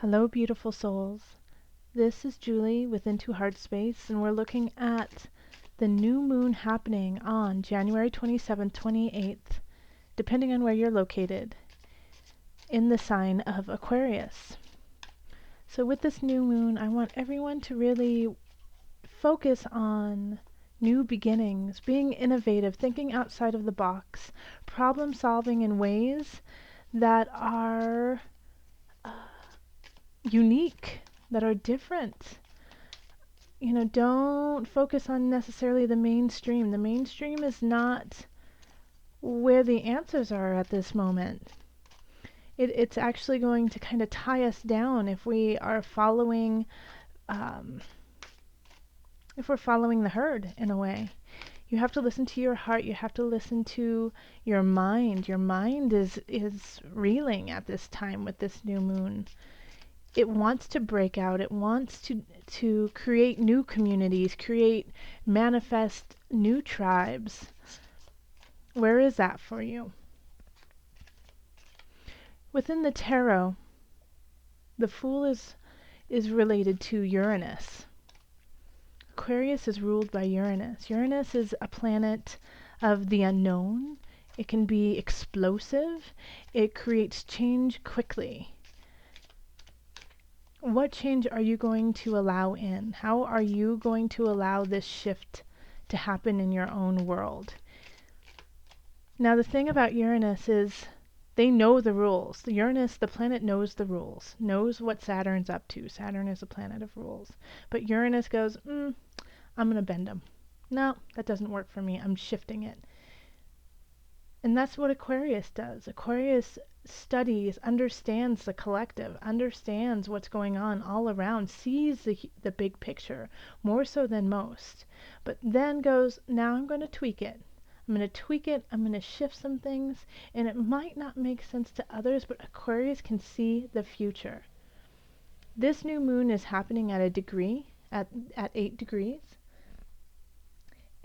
Hello, beautiful souls. This is Julie with Into Heartspace, and we're looking at the new moon happening on January 27th, 28th, depending on where you're located, in the sign of Aquarius. So with this new moon, I want everyone to really focus on new beginnings, being innovative, thinking outside of the box, problem solving in ways that are unique, that are different. You know, don't focus on necessarily the mainstream. The mainstream is not where the answers are at this moment. It's actually going to kind of tie us down if we are following, if we're following the herd in a way. You have to listen to your heart. You have to listen to your mind. Your mind is reeling at this time with this new moon. It wants to break out. It wants to create new communities, manifest new tribes. Where is that for you? Within the tarot, the Fool is related to Uranus. Aquarius is ruled by Uranus. Uranus is a planet of the unknown. It can be explosive. It creates change quickly. What change are you going to allow in? How are you going to allow this shift to happen in your own world? Now, the thing about Uranus is they know the rules. Uranus, the planet, knows the rules, knows what Saturn's up to. Saturn is a planet of rules. But Uranus goes, I'm going to bend them. No, that doesn't work for me. I'm shifting it. And that's what Aquarius does. Aquarius studies, understands the collective, understands what's going on all around, sees the big picture more so than most, but then goes, now I'm going to tweak it. I'm going to tweak it. I'm going to shift some things, and it might not make sense to others, but Aquarius can see the future. This new moon is happening at a degree, at 8 degrees.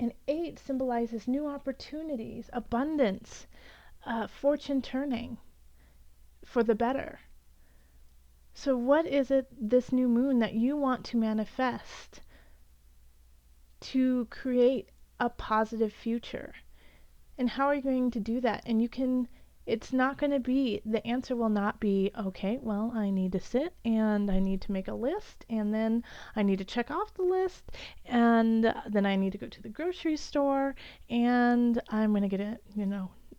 And 8 symbolizes new opportunities, abundance, fortune turning for the better. So what is it this new moon that you want to manifest to create a positive future? And how are you going to do that? And it's not going to be, the answer will not be, okay, well, I need to sit and I need to make a list, and then I need to check off the list, and then I need to go to the grocery store, and I'm going to get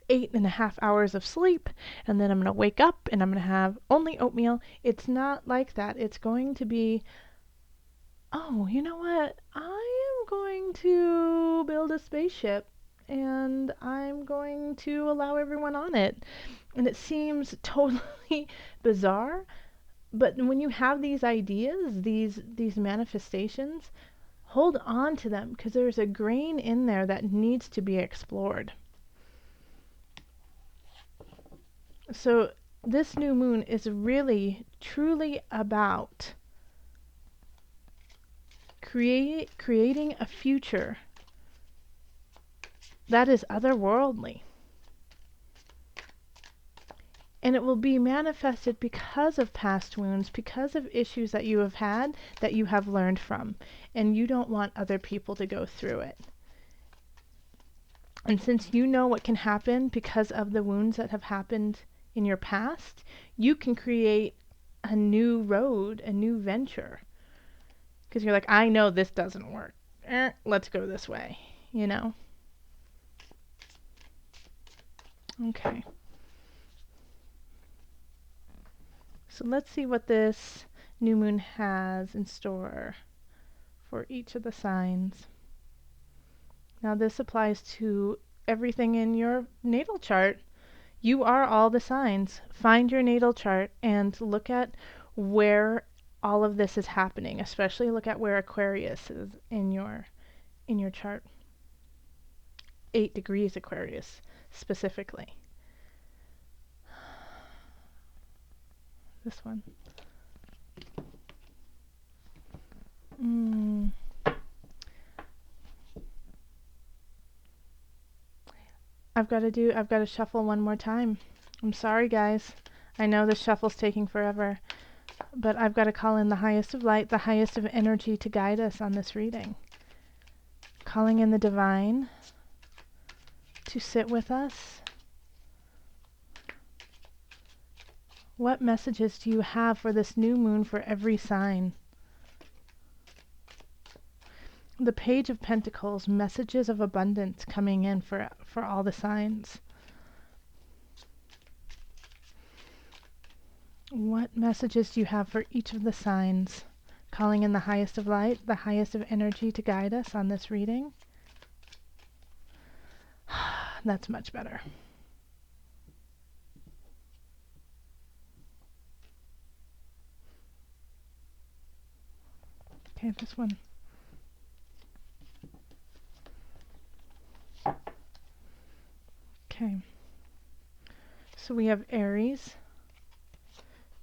8.5 hours of sleep, and then I'm going to wake up and I'm going to have only oatmeal. It's not like that. It's going to be, oh, you know what? I am going to build a spaceship and I'm going to allow everyone on it. And it seems totally bizarre, but when you have these ideas, these manifestations, hold on to them, because there's a grain in there that needs to be explored. So this new moon is really, truly about creating a future that is otherworldly. And it will be manifested because of past wounds, because of issues that you have had, that you have learned from. And you don't want other people to go through it. And since you know what can happen because of the wounds that have happened in your past, you can create a new road, a new venture. Because you're like, I know this doesn't work. Let's go this way, you know? Okay. So let's see what this new moon has in store for each of the signs. Now this applies to everything in your natal chart. You are all the signs. Find your natal chart and look at where all of this is happening. Especially look at where Aquarius is in your chart. 8 degrees Aquarius specifically. This one. I've got to shuffle one more time. I'm sorry, guys. I know the shuffle's taking forever. But I've got to call in the highest of light, the highest of energy to guide us on this reading. Calling in the divine to sit with us. What messages do you have for this new moon for every sign? The Page of Pentacles, messages of abundance coming in for all the signs. What messages do you have for each of the signs? Calling in the highest of light, the highest of energy to guide us on this reading. That's much better. Okay, this one. Okay. So we have Aries,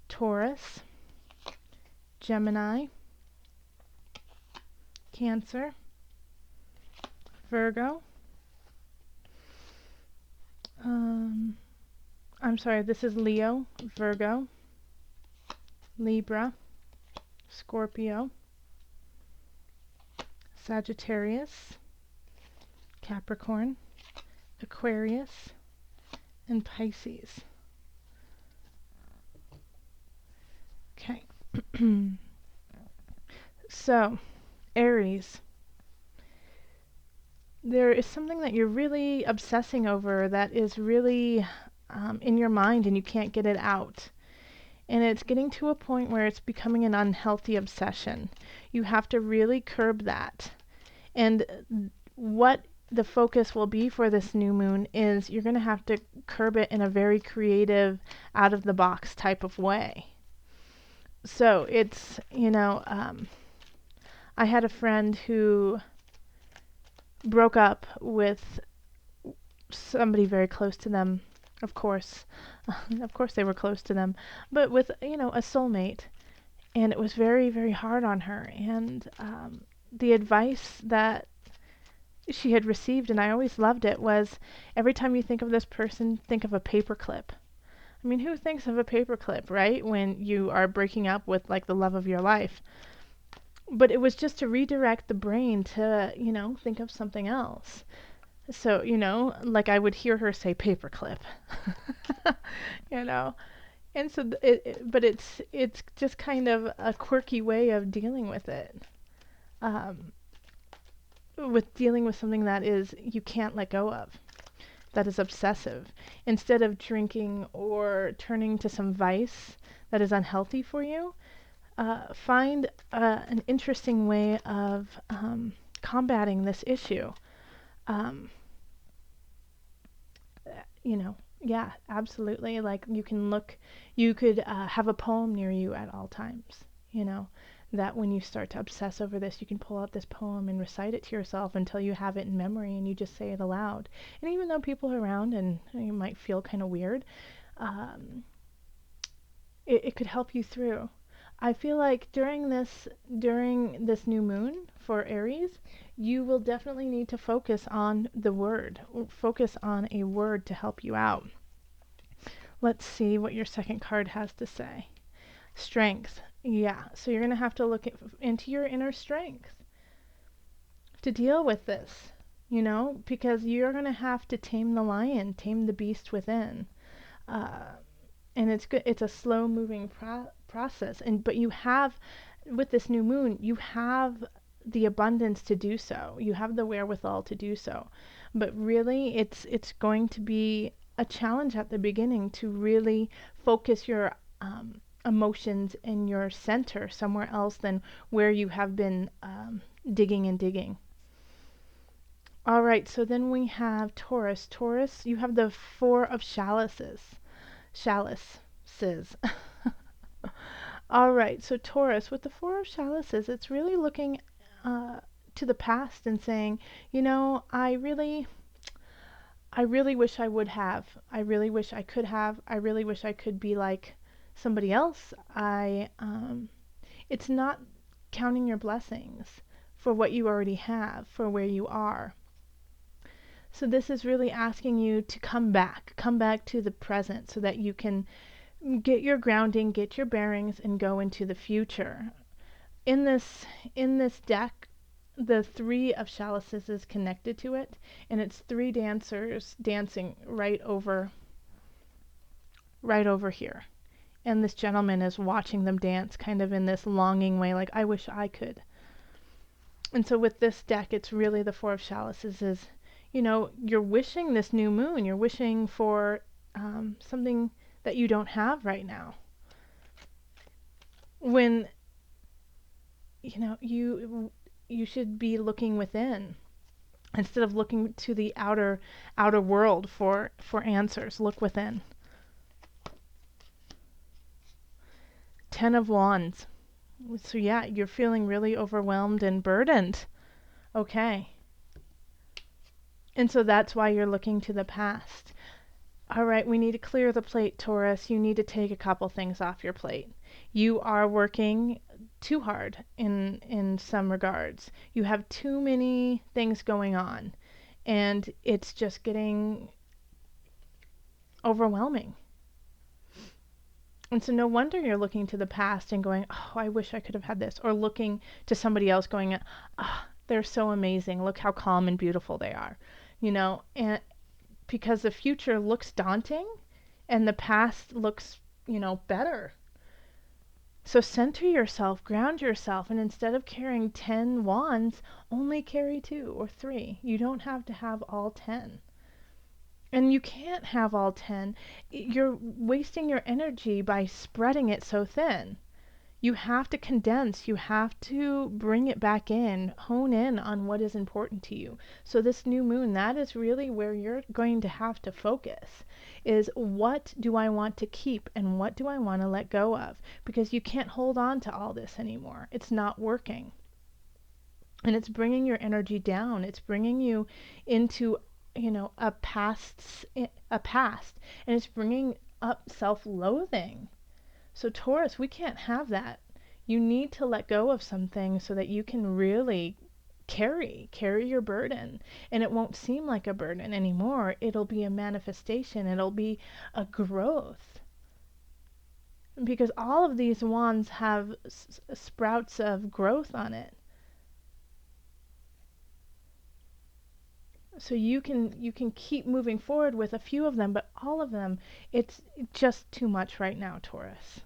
Taurus, Gemini, Cancer, Virgo. I'm sorry, this is Leo, Virgo, Libra, Scorpio, Sagittarius, Capricorn, Aquarius, and Pisces. Okay. So, Aries. There is something that you're really obsessing over that is really in your mind and you can't get it out. And it's getting to a point where it's becoming an unhealthy obsession. You have to really curb that. And what the focus will be for this new moon is you're going to have to curb it in a very creative, out-of-the-box type of way. So it's, I had a friend who broke up with somebody very close to them, of course. Of course they were close to them, but with, a soulmate. And it was very, very hard on her. And the advice that she had received, and I always loved it, was every time you think of this person, think of a paperclip. I mean, who thinks of a paperclip, right? When you are breaking up with like the love of your life. But it was just to redirect the brain to, think of something else. So, like I would hear her say paperclip, And so, but it's just kind of a quirky way of dealing with it. With dealing with something that is, you can't let go of, that is obsessive. Instead of drinking or turning to some vice that is unhealthy for you, find an interesting way of combating this issue. Yeah, absolutely. Like you could have a poem near you at all times, that when you start to obsess over this, you can pull out this poem and recite it to yourself until you have it in memory and you just say it aloud. And even though people are around and you might feel kind of weird, it could help you through. I feel like during this new moon for Aries, you will definitely need to focus on the word. Focus on a word to help you out. Let's see what your second card has to say. Strength. Yeah, so you're going to have to look into your inner strength to deal with this, because you're going to have to tame the lion, tame the beast within. And it's a slow moving process. But you have, with this new moon, you have the abundance to do so. You have the wherewithal to do so. But really, it's going to be a challenge at the beginning to really focus your emotions and your center somewhere else than where you have been digging and digging. All right, so then we have Taurus. Taurus, you have the Four of Chalices. All right, so Taurus, with the Four of Chalices, it's really looking to the past and saying, I really wish I would have. I really wish I could have. I really wish I could be like somebody else. It's not counting your blessings for what you already have, for where you are. So this is really asking you to come back to the present so that you can Get your grounding, get your bearings, and go into the future. In this deck, the Three of Chalices is connected to it, and it's three dancers dancing right over here. And this gentleman is watching them dance kind of in this longing way, like, I wish I could. And so with this deck, it's really the Four of Chalices is, you know, you're wishing this new moon, you're wishing for something that you don't have right now. When, you know, you should be looking within instead of looking to the outer world for answers. Look within. Ten of Wands. So yeah, you're feeling really overwhelmed and burdened. Okay. And so that's why you're looking to the past. All right, we need to clear the plate, Taurus. You need to take a couple things off your plate. You are working too hard in some regards. You have too many things going on, and it's just getting overwhelming. And so no wonder you're looking to the past and going, oh, I wish I could have had this. Or looking to somebody else going, oh, they're so amazing. Look how calm and beautiful they are. You know, and because the future looks daunting and the past looks, you know, better. So center yourself, ground yourself, and instead of carrying 10 wands, only carry 2 or 3. You don't have to have all 10. And you can't have all 10. You're wasting your energy by spreading it so thin. You have to condense. You have to bring it back in, hone in on what is important to you. So this new moon, that is really where you're going to have to focus, is what do I want to keep and what do I want to let go of? Because you can't hold on to all this anymore. It's not working. And it's bringing your energy down. It's bringing you into, you know, a past, and it's bringing up self-loathing. So Taurus, we can't have that. You need to let go of some things so that you can really carry your burden. And it won't seem like a burden anymore. It'll be a manifestation. It'll be a growth. Because all of these wands have sprouts of growth on it. So you can keep moving forward with a few of them, but all of them, it's just too much right now, Taurus.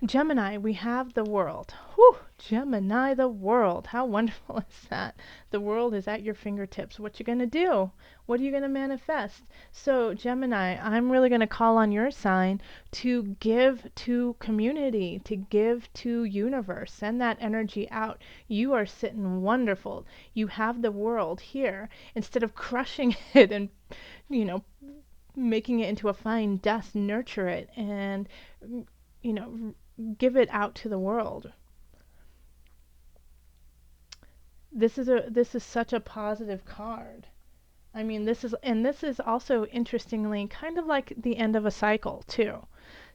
Gemini, we have the world. Whew, Gemini, the world. How wonderful is that? The world is at your fingertips. What you going to do? What are you going to manifest? So Gemini, I'm really going to call on your sign to give to community, to give to universe. Send that energy out. You are sitting wonderful. You have the world here. Instead of crushing it and, you know, making it into a fine dust, nurture it and, you know, give it out to the world. This is such a positive card. I mean, this is also interestingly kind of like the end of a cycle too.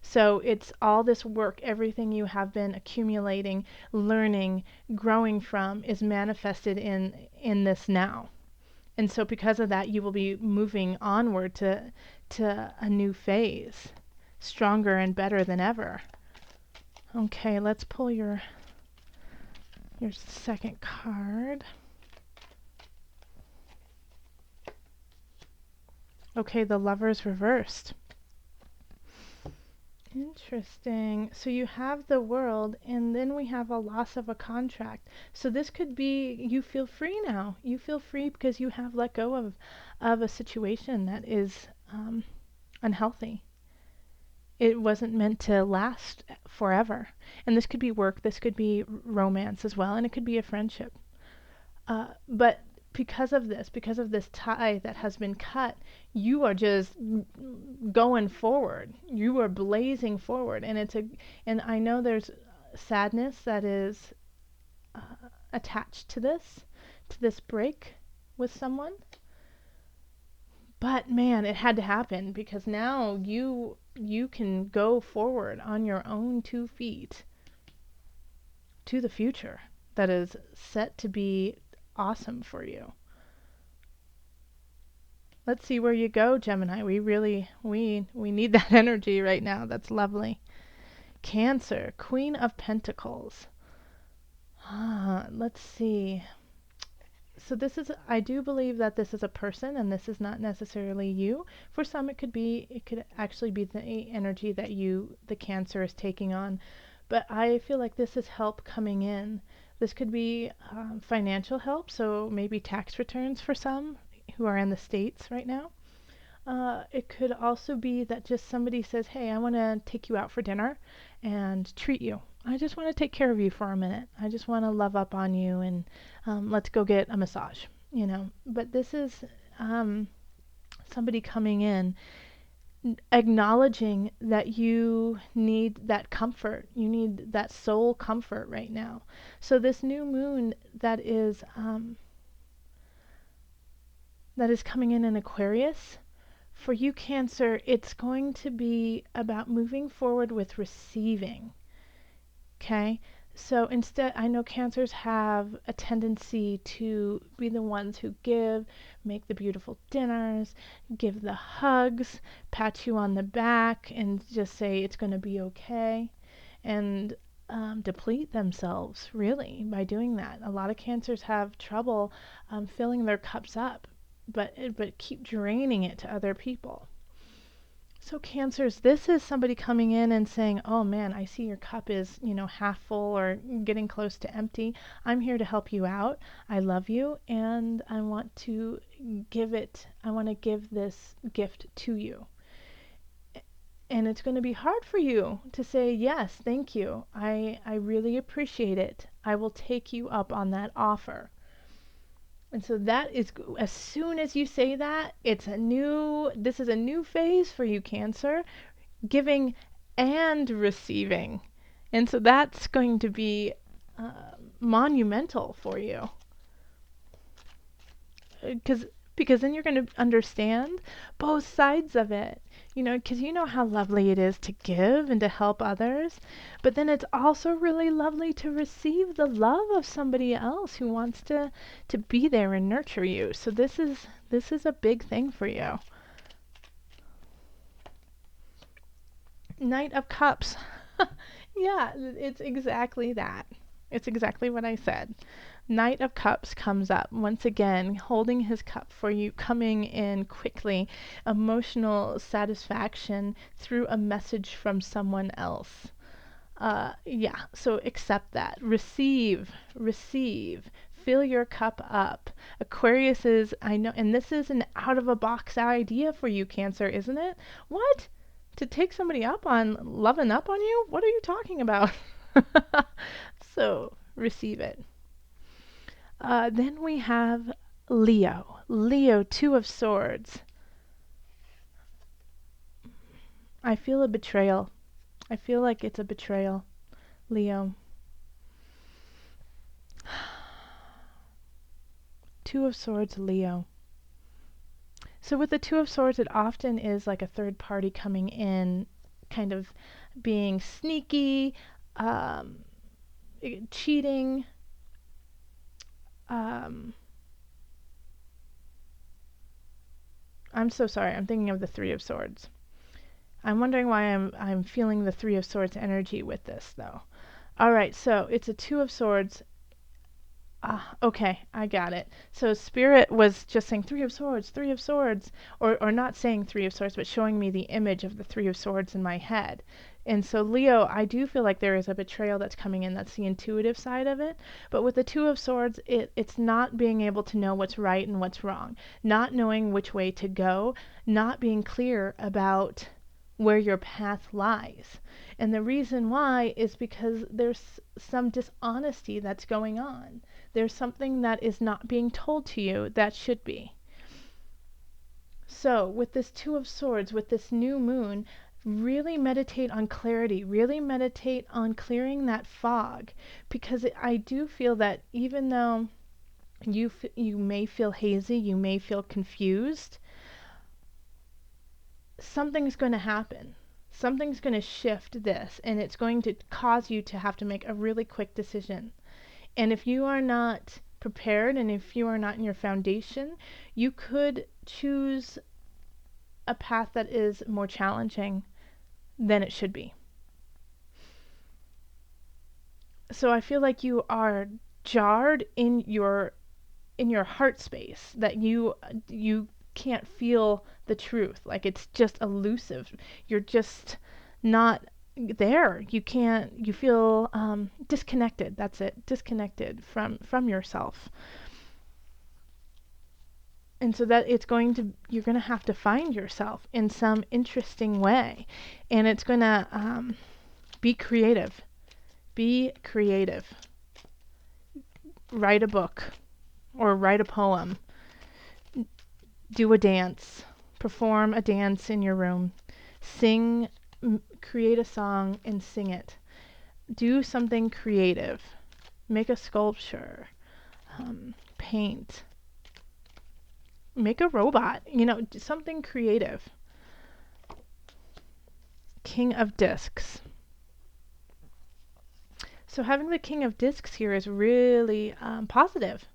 So it's all this work, everything you have been accumulating, learning, growing from is manifested in this now. And so because of that, you will be moving onward to a new phase, stronger and better than ever. Okay, let's pull your second card. Okay, the Lovers reversed. Interesting. So you have the world, and then we have a loss of a contract. So this could be you feel free now. You feel free because you have let go of a situation that is unhealthy. It wasn't meant to last forever. And this could be work, this could be romance as well, and it could be a friendship. But because of this tie that has been cut, you are just going forward. You are blazing forward. And I know there's sadness that is attached to this break with someone. But man, it had to happen because now you can go forward on your own 2 feet to the future that is set to be awesome for you. Let's see where you go, Gemini. We need that energy right now. That's lovely. Cancer, Queen of Pentacles. Let's see. So this is, I do believe that this is a person, and this is not necessarily you. For some, it could actually be the energy that the Cancer is taking on. But I feel like this is help coming in. This could be financial help, so maybe tax returns for some who are in the States right now. It could also be that just somebody says, hey, I want to take you out for dinner and treat you. I just want to take care of you for a minute. I just want to love up on you, and let's go get a massage, you know. But this is somebody coming in, acknowledging that you need that comfort. You need that soul comfort right now. So this new moon that is coming in Aquarius, for you, Cancer, it's going to be about moving forward with receiving. Okay? So instead, I know Cancers have a tendency to be the ones who give, make the beautiful dinners, give the hugs, pat you on the back, and just say it's going to be okay, and deplete themselves, really, by doing that. A lot of Cancers have trouble filling their cups up, but keep draining it to other people. So Cancers, this is somebody coming in and saying, oh man, I see your cup is, half full or getting close to empty. I'm here to help you out. I love you, and I want to give this gift to you. And it's going to be hard for you to say, yes, thank you. I really appreciate it. I will take you up on that offer. And so that is, as soon as you say that, this is a new phase for you, Cancer, giving and receiving. And so that's going to be monumental for you. Because then you're going to understand both sides of it. Because you know how lovely it is to give and to help others, but then it's also really lovely to receive the love of somebody else who wants to be there and nurture you. So this is a big thing for you. Knight of Cups. Yeah, it's exactly that. It's exactly what I said. Knight of Cups comes up once again, holding his cup for you, coming in quickly, emotional satisfaction through a message from someone else. Yeah, so accept that. Receive, fill your cup up. Aquarius is, I know, and this is an out of a box idea for you, Cancer, isn't it? What? To take somebody up on loving up on you? What are you talking about? So receive it. Then we have Leo. Leo, Two of Swords. I feel a betrayal. I feel like it's a betrayal, Leo. Two of Swords, Leo. So with the Two of Swords, it often is like a third party coming in, kind of being sneaky, cheating. I'm so sorry. I'm thinking of the Three of Swords. I'm wondering why I'm feeling the Three of Swords energy with this, though. All right, so it's a Two of Swords. Okay, I got it. So Spirit was just saying Three of Swords, or not saying Three of Swords, but showing me the image of the Three of Swords in my head. And so Leo, I do feel like there is a betrayal that's coming in. That's the intuitive side of it. But with the Two of Swords, it's not being able to know what's right and what's wrong, not knowing which way to go, not being clear about where your path lies. And the reason why is because there's some dishonesty that's going on. There's something that is not being told to you that should be. So with this Two of Swords, with this new moon, really meditate on clarity, really meditate on clearing that fog, because I do feel that even though you may feel hazy, you may feel confused, something's going to happen. Something's going to shift this, and it's going to cause you to have to make a really quick decision. And if you are not prepared, and if you are not in your foundation, you could choose a path that is more challenging than it should be. So I feel like you are jarred in your heart space, that you can't feel the truth. Like it's just elusive. You're just not there. You feel disconnected. That's it. Disconnected from yourself. And so that you're going to have to find yourself in some interesting way. And it's going to be creative. Be creative. Write a book or write a poem. Do a dance. Perform a dance in your room. Sing, create a song and sing it. Do something creative. Make a sculpture. Paint. Make a robot, something creative. King of Discs. So having the King of Discs here is really positive,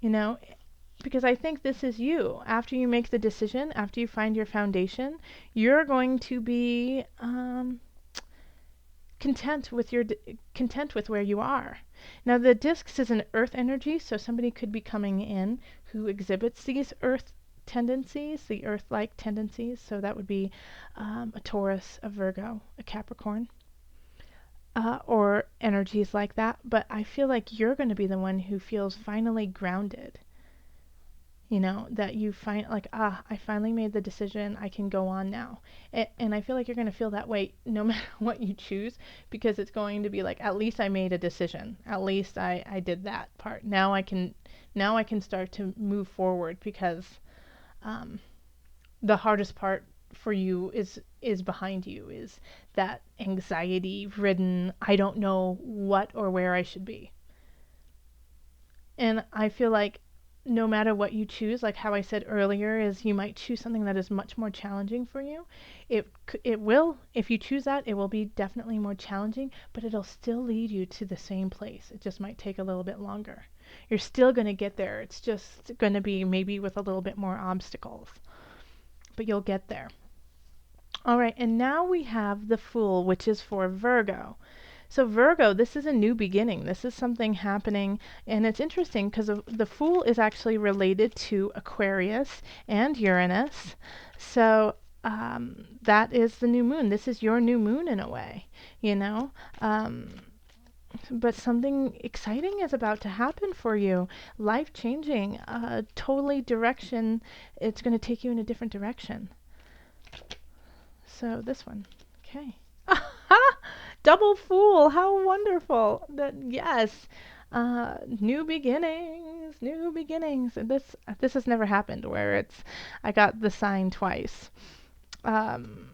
because I think this is you. After you make the decision, after you find your foundation, you're going to be content with where you are. Now the discs is an earth energy, so somebody could be coming in who exhibits these earth tendencies, the earth-like tendencies. So that would be a Taurus, a Virgo, a Capricorn, or energies like that. But I feel like you're going to be the one who feels finally grounded. That you find like, I finally made the decision, I can go on now. And I feel like you're going to feel that way no matter what you choose, because it's going to be like, at least I made a decision. At least I did that part. Now I can start to move forward, because the hardest part for you is behind you, is that anxiety ridden, I don't know what or where I should be. And I feel like no matter what you choose, like how I said earlier, is you might choose something that is much more challenging for you. It will, if you choose that, it will be definitely more challenging, but it'll still lead you to the same place. It just might take a little bit longer. You're still going to get there. It's just going to be maybe with a little bit more obstacles, but you'll get there. All right, and now we have the Fool, which is for Virgo. So Virgo, this is a new beginning. This is something happening, and it's interesting because the Fool is actually related to Aquarius and Uranus. So that is the new moon. This is your new moon in a way, but something exciting is about to happen for you. Life-changing, totally direction. It's going to take you in a different direction. So this one, okay. Double Fool, how wonderful. Yes, new beginnings. And this has never happened where I got the sign twice. And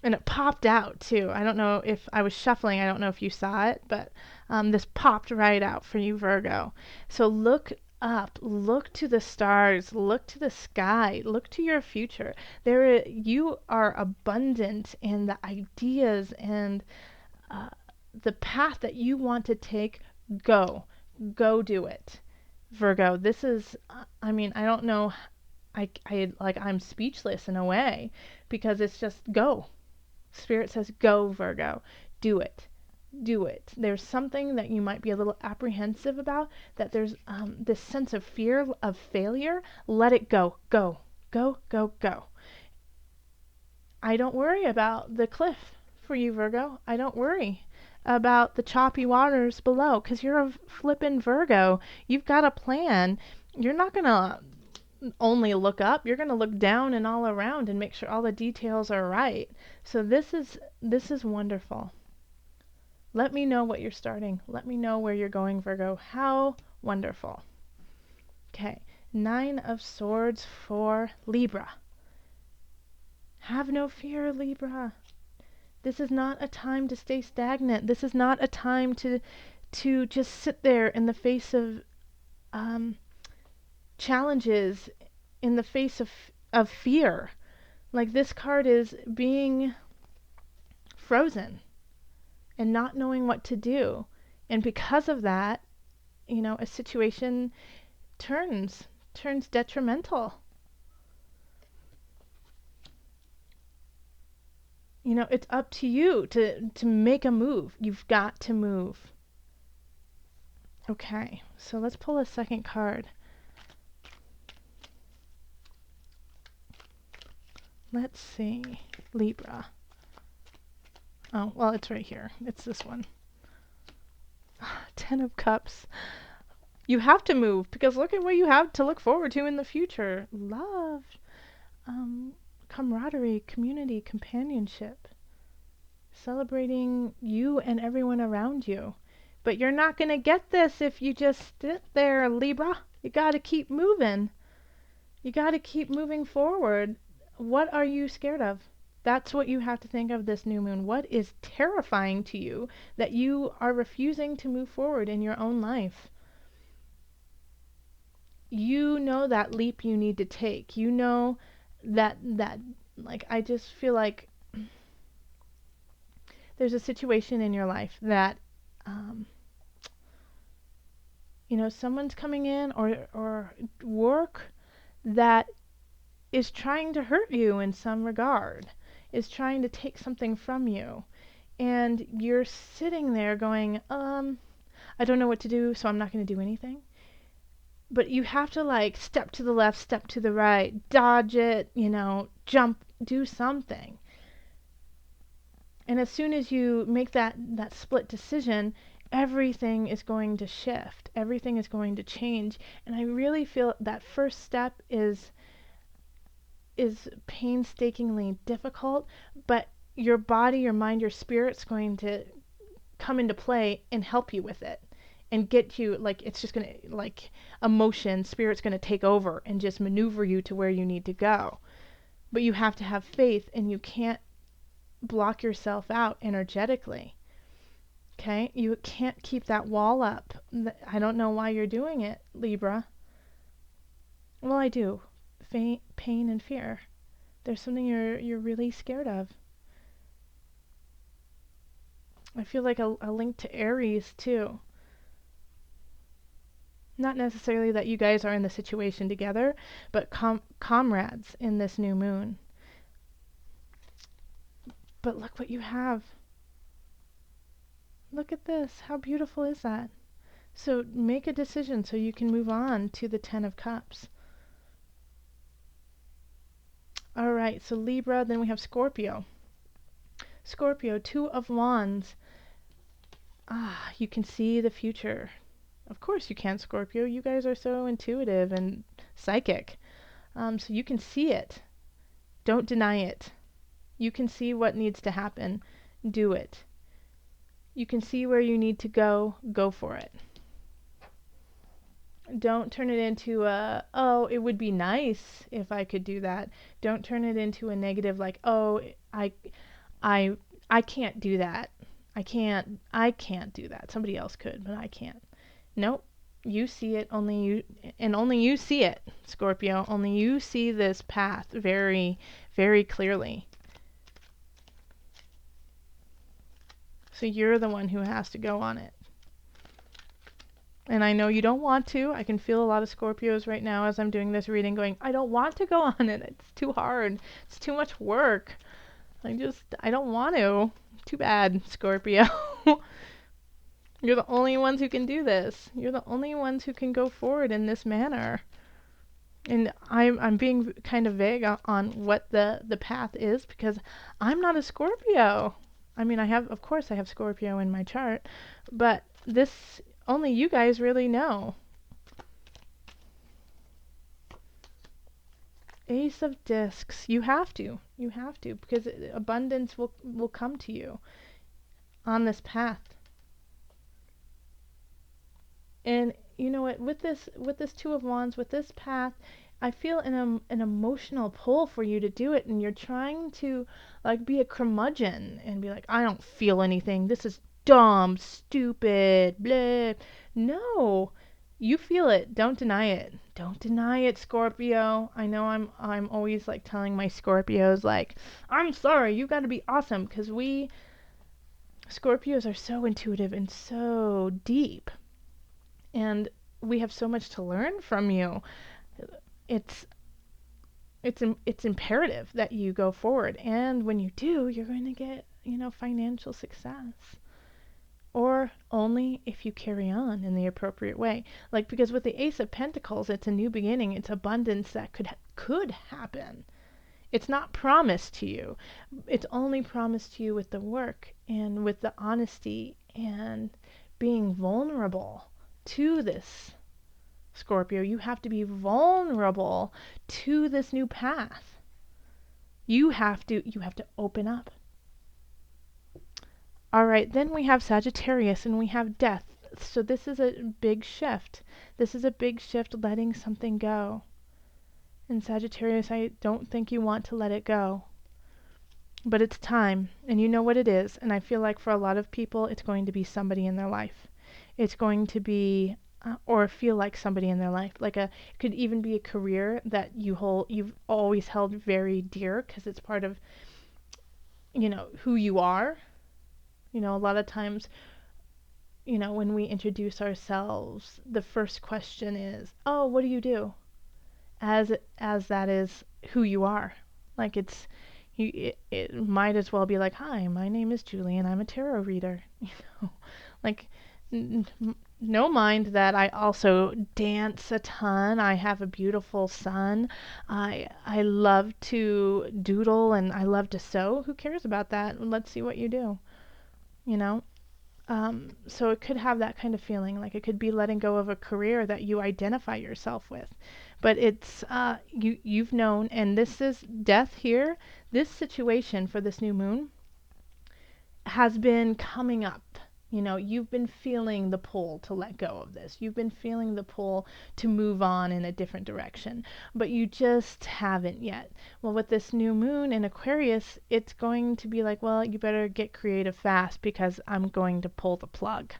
it popped out too. I don't know if I was shuffling, I don't know if you saw it, but this popped right out for you, Virgo. So look up, look to the stars, look to the sky, look to your future. You are abundant in the ideas and the path that you want to take. Go do it, Virgo. This is, I don't know, I'm speechless in a way, because it's just go. Spirit says go, Virgo. Do it. There's something that you might be a little apprehensive about, that there's this sense of fear of failure. Let it go. Go. I don't worry about the cliff for you, Virgo. I don't worry about the choppy waters below, because you're a flippin' Virgo. You've got a plan. You're not going to only look up. You're going to look down and all around and make sure all the details are right. So this is wonderful. Let me know what you're starting. Let me know where you're going, Virgo. How wonderful. Okay, 9 of Swords for Libra. Have no fear, Libra. This is not a time to stay stagnant. This is not a time to just sit there in the face of challenges, in the face of fear. Like, this card is being frozen and not knowing what to do. And because of that, a situation turns turns detrimental. You know, it's up to you to make a move. You've got to move. Okay, so let's pull a second card. Let's see. Libra. Oh, well, it's right here. It's this one. 10 of Cups. You have to move because look at what you have to look forward to in the future. Love, camaraderie, community, companionship. Celebrating you and everyone around you. But you're not going to get this if you just sit there, Libra. You got to keep moving. You got to keep moving forward. What are you scared of? That's what you have to think of this new moon. What is terrifying to you that you are refusing to move forward in your own life? You know that leap you need to take. You know that like, I just feel like there's a situation in your life that you know, someone's coming in or work that is trying to hurt you in some regard, is trying to take something from you. And you're sitting there going, I don't know what to do, so I'm not going to do anything. But you have to like step to the left, step to the right, dodge it, you know, jump, do something. And as soon as you make that split decision, everything is going to shift. Everything is going to change. And I really feel that first step is painstakingly difficult, but your body, your mind, your spirit's going to come into play and help you with it and get you, like, it's just going to, like, emotion, spirit's going to take over and just maneuver you to where you need to go. But you have to have faith, and you can't block yourself out energetically. Okay? You can't keep that wall up. I don't know why you're doing it, Libra. Well, I do. Pain and fear. There's something you're really scared of. I feel like a link to Aries too. Not necessarily that you guys are in the situation together, but comrades in this new moon. But look what you have. Look at this. How beautiful is that? So make a decision so you can move on to the 10 of Cups. All right, so Libra, then we have Scorpio. Scorpio, 2 of Wands. You can see the future. Of course you can, Scorpio. You guys are so intuitive and psychic. So you can see it. Don't deny it. You can see what needs to happen. Do it. You can see where you need to go. Go for it. Don't turn it into a, oh, it would be nice if I could do that. Don't turn it into a negative, like, oh, I can't do that. I can't do that. Somebody else could, but I can't. Nope. You see it, only you, and only you see it, Scorpio. Only you see this path very, very clearly. So you're the one who has to go on it. And I know you don't want to. I can feel a lot of Scorpios right now as I'm doing this reading going, I don't want to go on it. It's too hard. It's too much work. I don't want to. Too bad, Scorpio. You're the only ones who can do this. You're the only ones who can go forward in this manner. And I'm being kind of vague on what the path is because I'm not a Scorpio. I mean, of course I have Scorpio in my chart, but this, only you guys really know. Ace of Discs. You have to because abundance will come to you on this path. And you know what, with this 2 of Wands, with this path, I feel an emotional pull for you to do it, and you're trying to like be a curmudgeon and be like, I don't feel anything. This is dumb, stupid, blah. No, you feel it. Don't deny it. Don't deny it, Scorpio. I know I'm always like telling my Scorpios like, I'm sorry, you got to be awesome, because we Scorpios are so intuitive and so deep. And we have so much to learn from you. it's it's imperative that you go forward. And when you do, you're going to get, you know, financial success. Or only if you carry on in the appropriate way. Like, because with the Ace of Pentacles, it's a new beginning. It's abundance that could happen. It's not promised to you. It's only promised to you with the work and with the honesty and being vulnerable to this, Scorpio. You have to be vulnerable to this new path. You have to open up. All right, then we have Sagittarius and we have death. So this is a big shift. This is a big shift, letting something go. And Sagittarius, I don't think you want to let it go. But it's time, and you know what it is. And I feel like for a lot of people, it's going to be somebody in their life. It's going to be, or feel like somebody in their life. Like it could even be a career that you've always held very dear because it's part of, you know, who you are. You know, a lot of times, you know, when we introduce ourselves, the first question is, "Oh, what do you do?" As that is who you are. Like it might as well be like, "Hi, my name is Julie and I'm a tarot reader." You know, like no mind that I also dance a ton. I have a beautiful son. I love to doodle and I love to sew. Who cares about that? Let's see what you do. You know? So it could have that kind of feeling, like it could be letting go of a career that you identify yourself with. But it's, you've known, and this is death here. This situation for this new moon has been coming up. You know, you've been feeling the pull to let go of this. You've been feeling the pull to move on in a different direction, but you just haven't yet. Well, with this new moon in Aquarius, it's going to be like, well, you better get creative fast because I'm going to pull the plug.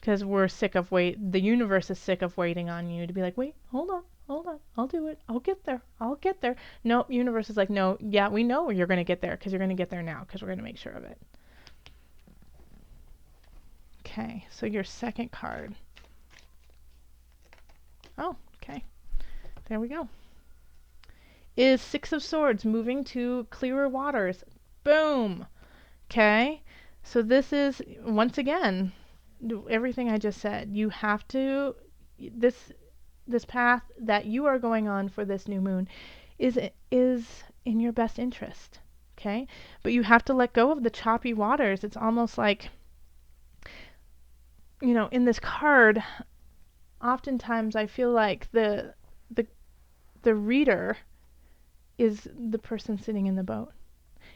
Because we're sick of the universe is sick of waiting on you to be like, wait, hold on, I'll do it. I'll get there. No, universe is like, no, yeah, we know you're going to get there because you're going to get there now because we're going to make sure of it. Okay, so your second card. Oh, okay. There we go. Is Six of Swords, moving to clearer waters. Boom. Okay. So this is, once again, everything I just said. You have to, this path that you are going on for this new moon is in your best interest. Okay? But you have to let go of the choppy waters. It's almost like, you know, in this card, oftentimes I feel like the reader is the person sitting in the boat,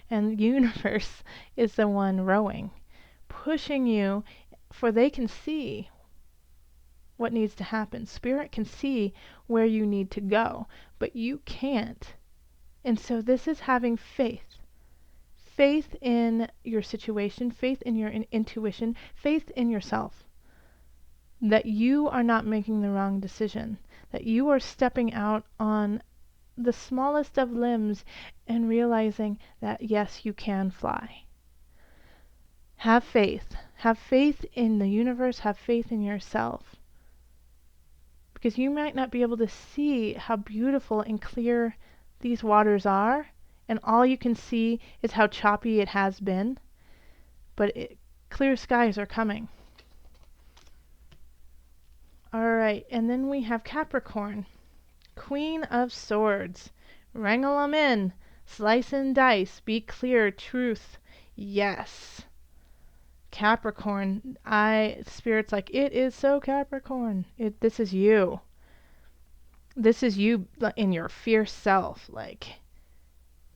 and the universe is the one rowing, pushing you, for they can see what needs to happen. Spirit can see where you need to go, but you can't. And so this is having faith. Faith in your situation, faith in your intuition, faith in yourself. That you are not making the wrong decision, that you are stepping out on the smallest of limbs and realizing that yes, you can fly. Have faith. Have faith in the universe, have faith in yourself. Because you might not be able to see how beautiful and clear these waters are, and all you can see is how choppy it has been, but clear skies are coming. Alright, and then we have Capricorn. Queen of Swords. Wrangle 'em in. Slice and dice. Be clear. Truth. Yes. Capricorn. Spirit's like, it is so Capricorn. This is you. This is you in your fierce self. Like,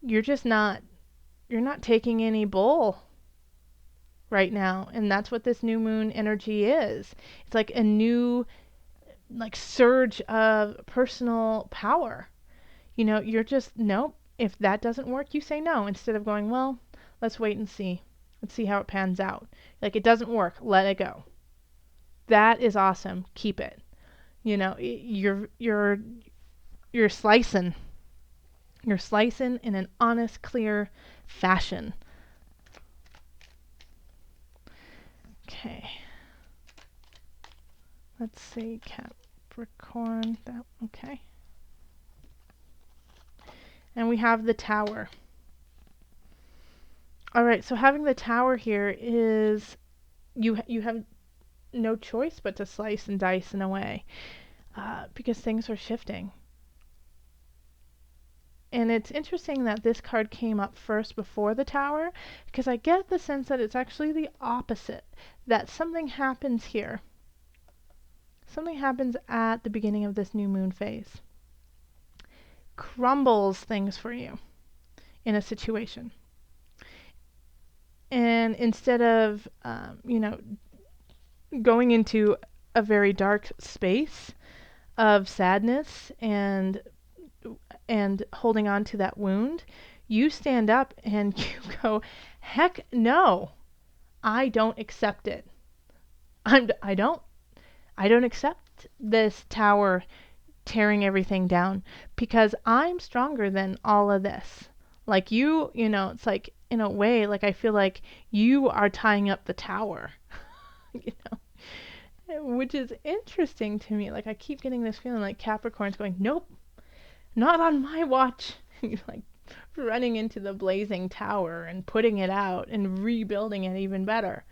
you're not taking any bull right now. And that's what this new moon energy is. It's like a new surge of personal power. You know, you're just, nope, if that doesn't work, you say no, instead of going, well, let's wait and see. Let's see how it pans out. Like, it doesn't work, let it go. That is awesome. Keep it. You know, you're slicing. You're slicing in an honest, clear fashion. Okay. Let's see, Capricorn. Okay. And we have the Tower. All right, so having the Tower here is you have no choice but to slice and dice in a way, because things are shifting. And it's interesting that this card came up first before the Tower, because I get the sense that it's actually the opposite, that something happens here. Something happens at the beginning of this new moon phase. Crumbles things for you in a situation. And instead of, going into a very dark space of sadness and holding on to that wound, you stand up and you go, heck no, I don't accept it. I don't accept this Tower tearing everything down, because I'm stronger than all of this. Like it's like, in a way, like I feel like you are tying up the Tower, which is interesting to me. Like I keep getting this feeling like Capricorn's going, nope, not on my watch. Like running into the blazing Tower and putting it out and rebuilding it even better.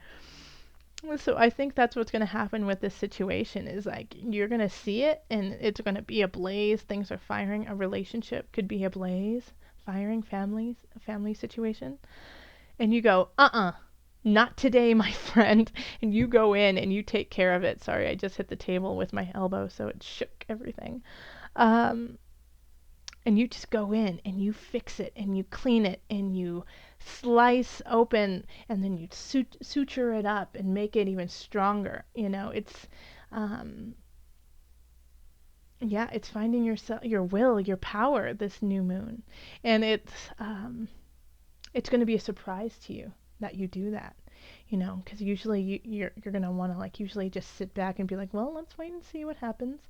So I think that's what's going to happen with this situation, is like you're going to see it and it's going to be ablaze. Things are firing. A relationship could be ablaze, firing, a family situation. And you go, not today, my friend. And you go in and you take care of it. Sorry, I just hit the table with my elbow, so it shook everything. And you just go in and you fix it and you clean it and you slice open and then you suture it up and make it even stronger. It's it's finding yourself, your will, your power this new moon. And it's going to be a surprise to you that you do that. Because usually you're going to want to usually just sit back and be like, well, let's wait and see what happens.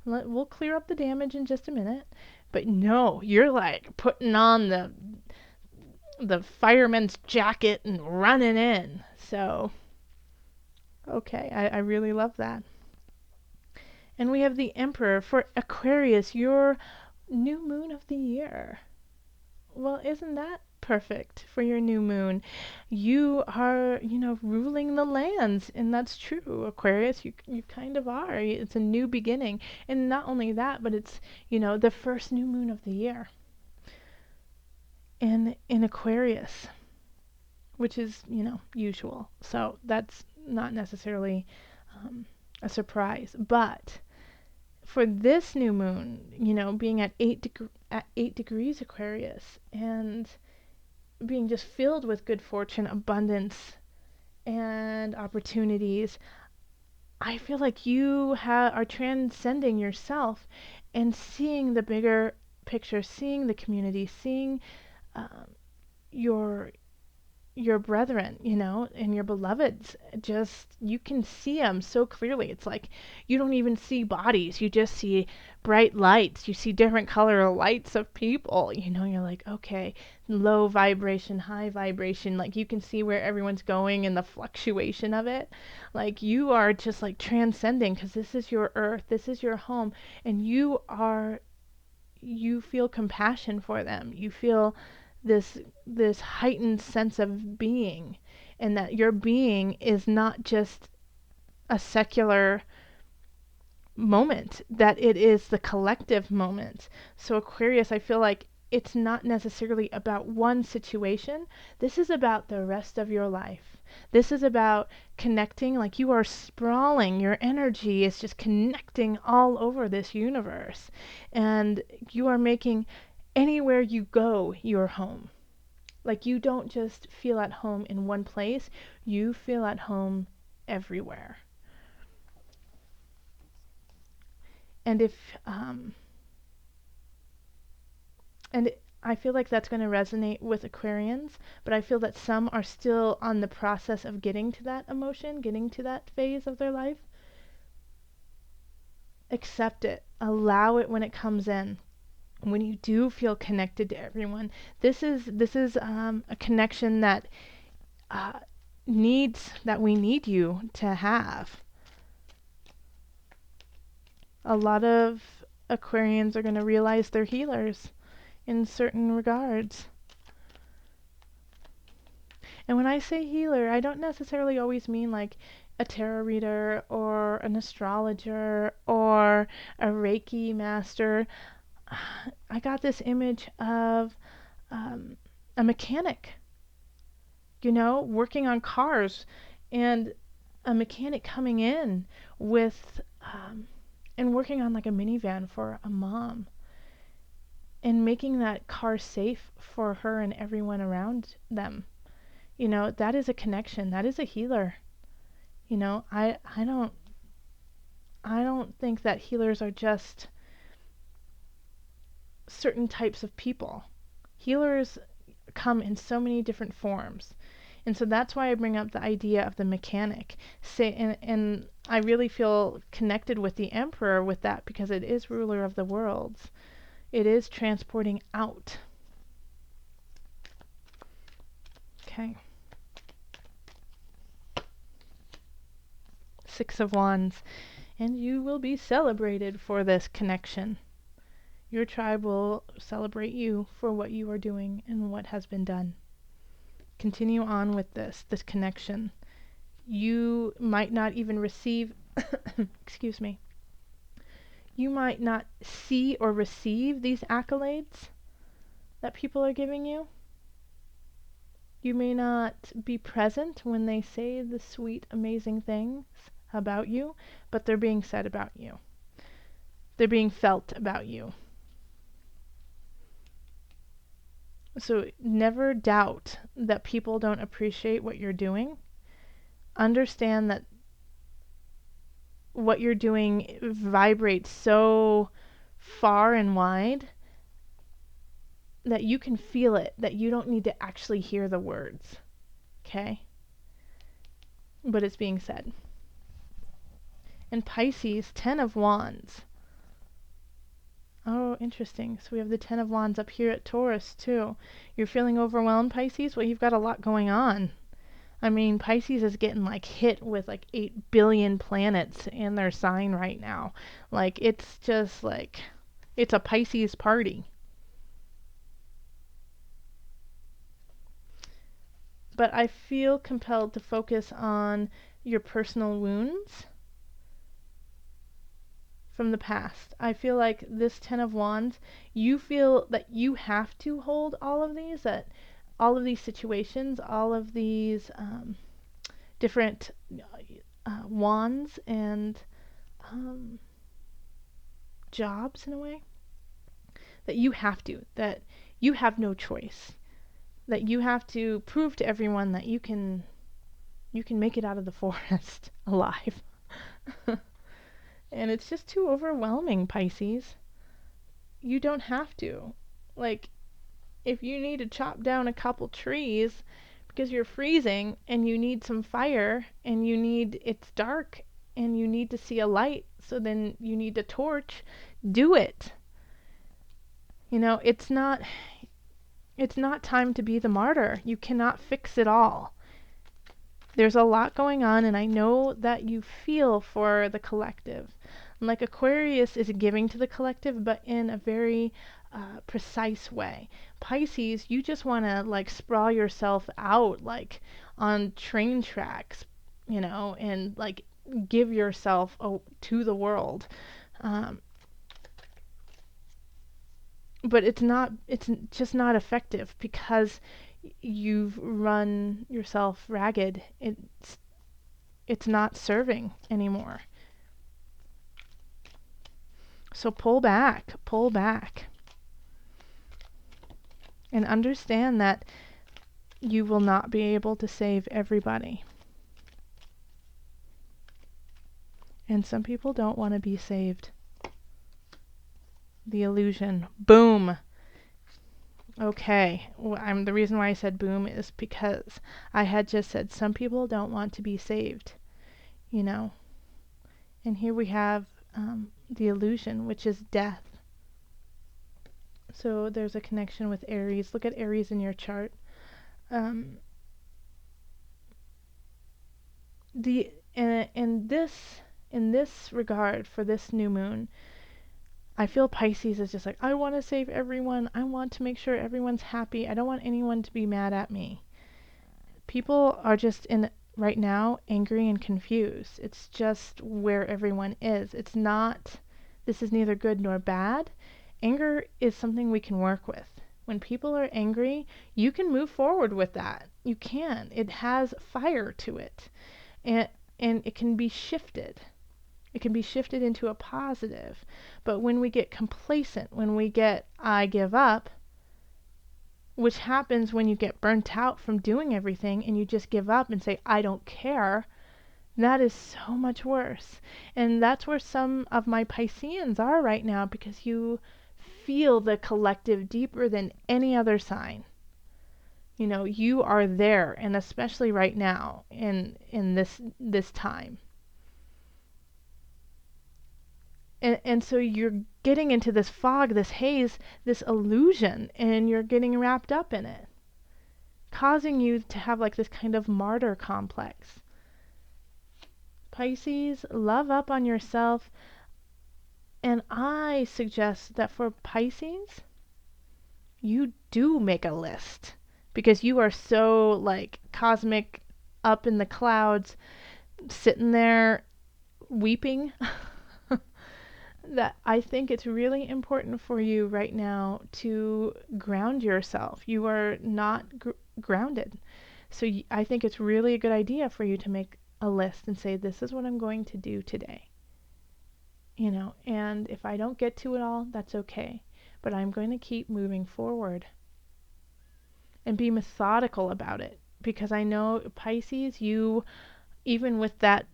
We'll clear up the damage in just a minute. But no, you're like putting on the fireman's jacket and running in. So, okay, I really love that. And we have the Emperor for Aquarius, your new moon of the year. Well, isn't that perfect for your new moon? You are, ruling the lands, and that's true, Aquarius. You kind of are. It's a new beginning. And not only that, but it's, the first new moon of the year. And in Aquarius, which is, usual. So that's not necessarily a surprise. But for this new moon, being at 8 degrees Aquarius and being just filled with good fortune, abundance, and opportunities, I feel like you are transcending yourself and seeing the bigger picture, seeing the community, seeing your brethren, and your beloveds. Just, you can see them so clearly. It's like you don't even see bodies, you just see bright lights, you see different color lights of people. You're like, okay, low vibration, high vibration, like you can see where everyone's going and the fluctuation of it. Like you are just like transcending, because this is your earth, this is your home, and you feel compassion for them. You feel this heightened sense of being, and that your being is not just a secular moment, that it is the collective moment. So Aquarius, I feel like it's not necessarily about one situation. This is about the rest of your life. This is about connecting, like you are sprawling. Your energy is just connecting all over this universe. And you are making anywhere you go your home. Like you don't just feel at home in one place, you feel at home everywhere. And I feel like that's going to resonate with Aquarians, but I feel that some are still on the process of getting to that emotion, getting to that phase of their life. Accept it. Allow it when it comes in. When you do feel connected to everyone, this is a connection that we need you to have. A lot of Aquarians are going to realize they're healers, in certain regards. And when I say healer, I don't necessarily always mean like a tarot reader or an astrologer or a Reiki master. I got this image of a mechanic, you know, working on cars, and a mechanic coming in with and working on like a minivan for a mom and making that car safe for her and everyone around them. You know, that is a connection. That is a healer. You know, I don't think that healers are just certain types of people. Healers come in so many different forms. And so that's why I bring up the idea of the mechanic. And I really feel connected with the Emperor with that, because it is ruler of the worlds. It is transporting out. Okay. Six of Wands. And you will be celebrated for this connection. Your tribe will celebrate you for what you are doing and what has been done. Continue on with this connection. You might not even receive, excuse me, you might not see or receive these accolades that people are giving you. You may not be present when they say the sweet, amazing things about you, but they're being said about you. They're being felt about you. So never doubt that people don't appreciate what you're doing. Understand that what you're doing vibrates so far and wide that you can feel it, that you don't need to actually hear the words. Okay? But it's being said. And Pisces, 10 of Wands. Oh, interesting. So we have the 10 of Wands up here at Taurus, too. You're feeling overwhelmed, Pisces? Well, you've got a lot going on. I mean, Pisces is getting like hit with like 8 billion planets in their sign right now. Like, it's just like, it's a Pisces party. But I feel compelled to focus on your personal wounds from the past. I feel like this 10 of Wands, you feel that you have to hold all of these, that all of these situations, all of these different wands and jobs in a way, that you have to, that you have no choice, that you have to prove to everyone that you can make it out of the forest alive. And it's just too overwhelming, Pisces. You don't have to. Like, if you need to chop down a couple trees because you're freezing and you need some fire and it's dark and you need to see a light, so then you need a torch, do it. You know, it's not time to be the martyr. You cannot fix it all. There's a lot going on, and I know that you feel for the collective. Like Aquarius is giving to the collective, but in a very precise way. Pisces, you just want to like sprawl yourself out like on train tracks, you know, and like give yourself to the world. But it's just not effective because you've run yourself ragged. It's not serving anymore. So pull back, and understand that you will not be able to save everybody. And some people don't want to be saved. The illusion. Boom. Okay. Well, the reason why I said boom is because I had just said some people don't want to be saved. You know? And here we have the illusion, which is death. So there's a connection with Aries. Look at Aries in your chart. In this regard, for this new moon, I feel Pisces is just like, I want to save everyone. I want to make sure everyone's happy. I don't want anyone to be mad at me. People are just in right now angry and confused. It's just where everyone is. It's not, this is neither good nor bad. Anger is something we can work with. When people are angry, you can move forward with that. You can. It has fire to it. And it can be shifted. It can be shifted into a positive. But when we get complacent, when we get, I give up, which happens when you get burnt out from doing everything and you just give up and say, I don't care, that is so much worse. And that's where some of my Pisceans are right now, because you feel the collective deeper than any other sign. You know, you are there, and especially right now in this time. And so you're getting into this fog, this haze, this illusion, and you're getting wrapped up in it, causing you to have like this kind of martyr complex. Pisces, love up on yourself. And I suggest that for Pisces, you do make a list, because you are so like cosmic, up in the clouds, sitting there weeping. That I think it's really important for you right now to ground yourself. You are not grounded. So I think it's really a good idea for you to make a list and say, this is what I'm going to do today. You know, and if I don't get to it all, that's okay. But I'm going to keep moving forward. And be methodical about it. Because I know, Pisces, you, even with that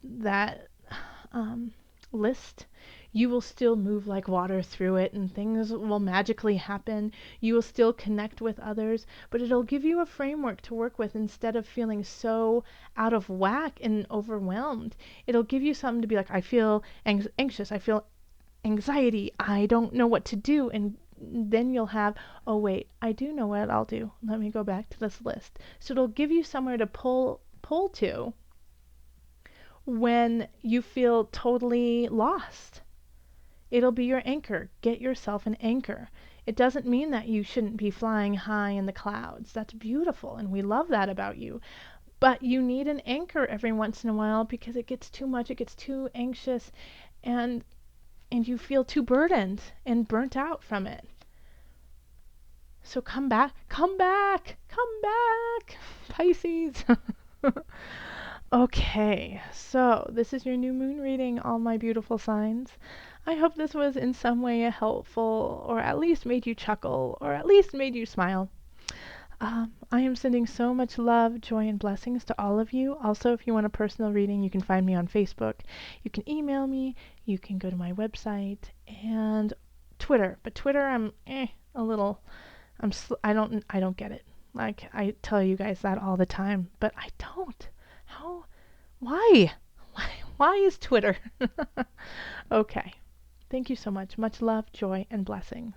list, you will still move like water through it, and things will magically happen. You will still connect with others, but it'll give you a framework to work with instead of feeling so out of whack and overwhelmed. It'll give you something to be like, I feel anxious, I feel anxiety, I don't know what to do. And then you'll have, oh wait, I do know what I'll do. Let me go back to this list. So it'll give you somewhere to pull to when you feel totally lost. It'll be your anchor. Get yourself an anchor. It doesn't mean that you shouldn't be flying high in the clouds. That's beautiful, and we love that about you. But you need an anchor every once in a while, because it gets too much, it gets too anxious, and you feel too burdened and burnt out from it. So come back, Pisces. Okay, so this is your new moon reading, all my beautiful signs. I hope this was in some way helpful, or at least made you chuckle, or at least made you smile. I am sending so much love, joy, and blessings to all of you. Also, if you want a personal reading, you can find me on Facebook. You can email me. You can go to my website and Twitter. But Twitter, I'm a little. I don't get it. Like, I tell you guys that all the time, but I don't. How? Why? Why is Twitter? Okay. Thank you so much. Much love, joy, and blessings.